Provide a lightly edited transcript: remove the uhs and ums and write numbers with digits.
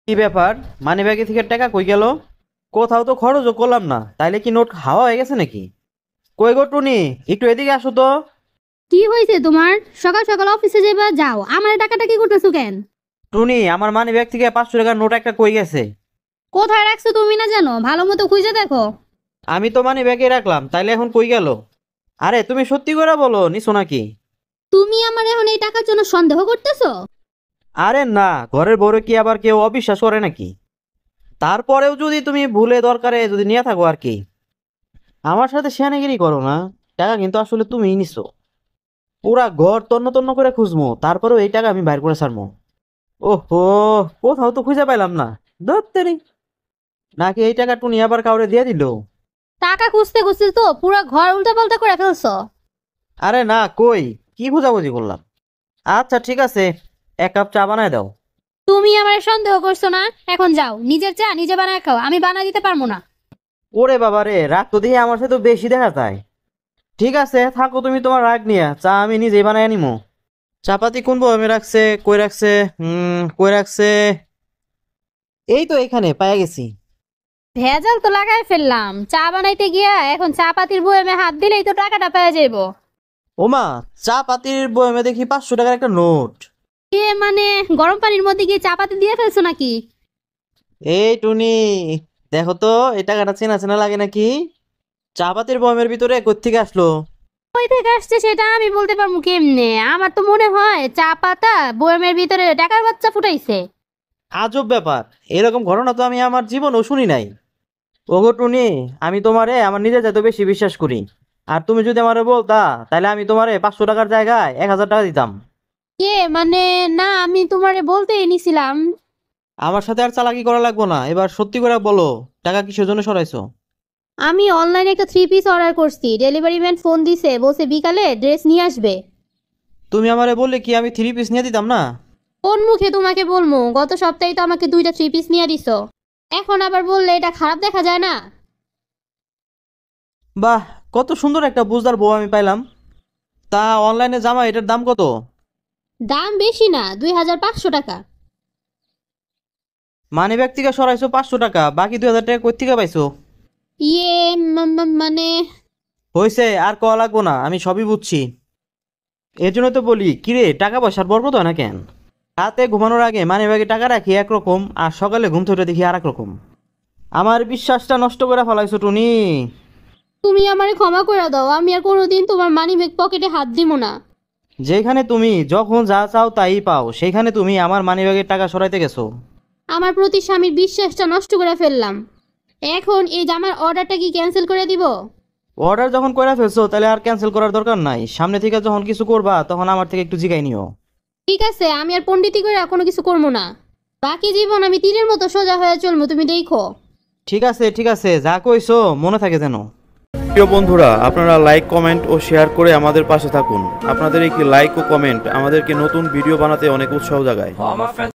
কি ব্যাপার? মানি ব্যাগে থেকে টাকা কই গেল? কোথাও তো খরচও করলাম না, তাইলে কি নোট হাওয়া হয়ে গেছে নাকি? কই গো টুনি, একটু এদিকে আসো তো। কি হয়েছে তোমার? সকাল সকাল অফিসে যাবা, যাও। আমার টাকাটা কি করতেছো কেন? টুনি, আমার মানি ব্যাগ থেকে 500 টাকার নোট একটা কই গেছে। কোথায় রাখছো তুমি না জানো? ভালো মতো খুঁজে দেখো। আমি তো মানি ব্যাগে রাখলাম, তাইলে এখন কই গেল? আরে তুমি সত্যি করে বলো, নিছো নাকি? তুমি আমার এখন এই টাকার জন্য সন্দেহ করতেছো? আরে না, ঘরের বড় কি আবার কেউ অবিশ্বাস করে নাকি? তারপরেও যদি তুমি ভুলে দরকারে যদি নিয়ে থাকো আর কি। আমার সাথে শেয়ানাগিরি করো না। টাকা কিন্তু আসলে তুমিই নিছো। পুরা ঘর তন্ন তন্ন করে খুঁজমো, তারপরেও এই টাকা আমি বাইর করে ছাড়বো। ওহো, কোথাও তো খুঁজে পাইলাম না। ধরতেরি, নাকি এই টাকা টুনি আবার কাউরে দিয়ে দিল? টাকা খুঁজতে খুঁজতে তো পুরো ঘর উল্টাপাল্টা করে ফেলছো। আরে না, কই, কি খোঁজাখুঁজি করলাম? আচ্ছা ঠিক আছে, 1 কাপ চা বানায় দাও। তুমি আমার সন্দেহ করছো না? এখন যাও, নিজের চা নিজে বানায় খাও, আমি বানায় দিতে পারবো না। ওরে বাবা রে, রাগ তো দেখি আমার সাথে তো বেশি দেখা যায়। ঠিক আছে, থাকো তুমি তোমার রাগ নিয়ে, চা আমি নিজেই বানায় নিমো। চাপাতি কোন বয়মে রাখছে, কই রাখছে? কই রাখছে? এই তো এখানে পায়ে গেছি। ভেজাল তো লাগাই ফেললাম চা বানাইতে গিয়া, এখন চা পাতির বয়ামে হাত দিলেই তো টাকাটা পেয়ে যাইবো। ওমা, চা পাতির বয়মে দেখি 500 টাকার একটা নোট। কে মানে? গরম পানির মধ্যে গিয়ে চা পাতি দিয়ে ফেলছো নাকি? এই টুনি, দেখো তো এই টাকাটা চেনা চেনা লাগে নাকি? চা পাতির বয়মের ভিতরে কোত্থেকে আসলো? কই থেকে আসছে সেটা আমি বলতে পারবো কেমনে? আমার তো মনে হয় চা পাতা বয়ামের ভিতরে টাকার বাচ্চা ফুটাইছে। আজব ব্যাপার, এরকম ঘটনা তো আমি আমার জীবনও শুনি নাই। ওগো টুনি, আমি তোমারে আমার নিজের চাইতে বেশি বিশ্বাস করি। আর তুমি যদি আমারে বলতা, তাহলে আমি তোমারে 500 টাকার জায়গায় 1000 টাকা দিতাম। কে মানে? না, আমি তোমারে বলতেই নিছিলাম। আমার সাথে আর চালাকি করা লাগবো না, এবার সত্যি করে বলো, টাকা কিসের জন্য সরাইছো? আমি অনলাইনে একটা 3 পিস অর্ডার করছি, ডেলিভারি ম্যান ফোন দিছে, বলছে বিকালে ড্রেস নিয়ে আসবে। তুমি আমারে বললে কি আমি 3 পিস নিয়ে দিতাম না? কোন মুখে তোমাকে বলবো? গত সপ্তাহে তো আমাকে 2টা 3 পিস নিয়ে দিছো। এখন আবার বললে এটা খারাপ দেখা যায় না? বাহ, কত সুন্দর একটা বুঝদার বউ আমি পাইলাম। তা অনলাইনে জামা এটার দাম কত? দাম বেশি না, 2500 টাকা। মানি ব্যাগ থেকে সরাইছো 500 টাকা, বাকি 2000 টাকা কই থেকে পাইছো? ইয়ে মানে হয়েছে, আর কওয়া লাগবো না, আমি সবই বুঝছি। এর জন্য তো বলি, কিরে টাকা পয়সার বরকত হয় না কেন? রাতে ঘুমানোর আগে মানি ব্যাগে টাকা রাখি একরকম, আর সকালে ঘুম থেকে দেখি আর এক রকম। আমার বিশ্বাসটা নষ্ট করে ফেলাইছো টুনি। তুমি আমারে ক্ষমা করে দাও, আমি আর কোনোদিন তোমার মানি ব্যাগ পকেটে হাত দিব না। যেখানে তুমি যখন যা চাও তাই পাও, সেখানে তুমি আমার মানি ব্যাগের টাকা সরাইতে গেছো। আমার প্রতি স্বামীর বিশ্বাসটা নষ্ট করে ফেললাম। এখন এই জামার অর্ডারটা কি ক্যান্সেল করে দিব? অর্ডার যখন করে ফেলছো, তাহলে আর ক্যান্সেল করার দরকার নাই। সামনে থেকে যখন কিছু করবা, তখন আমার থেকে একটু জিগাই নিও। ঠিক আছে, আমি আর পণ্ডিতি করে কোনো কিছু করবো না। বাকি জীবন আমি তীরের মতো সোজা হয়ে চলবো, তুমি দেখো। ঠিক আছে ঠিক আছে, যা কইছো মনে থাকে যেন। প্রিয় বন্ধুরা, আপনারা লাইক, কমেন্ট ও শেয়ার করে আমাদের পাশে থাকুন। আপনাদের একটি লাইক ও কমেন্ট আমাদেরকে নতুন ভিডিও বানাতে অনেক উৎসাহ জাগায়।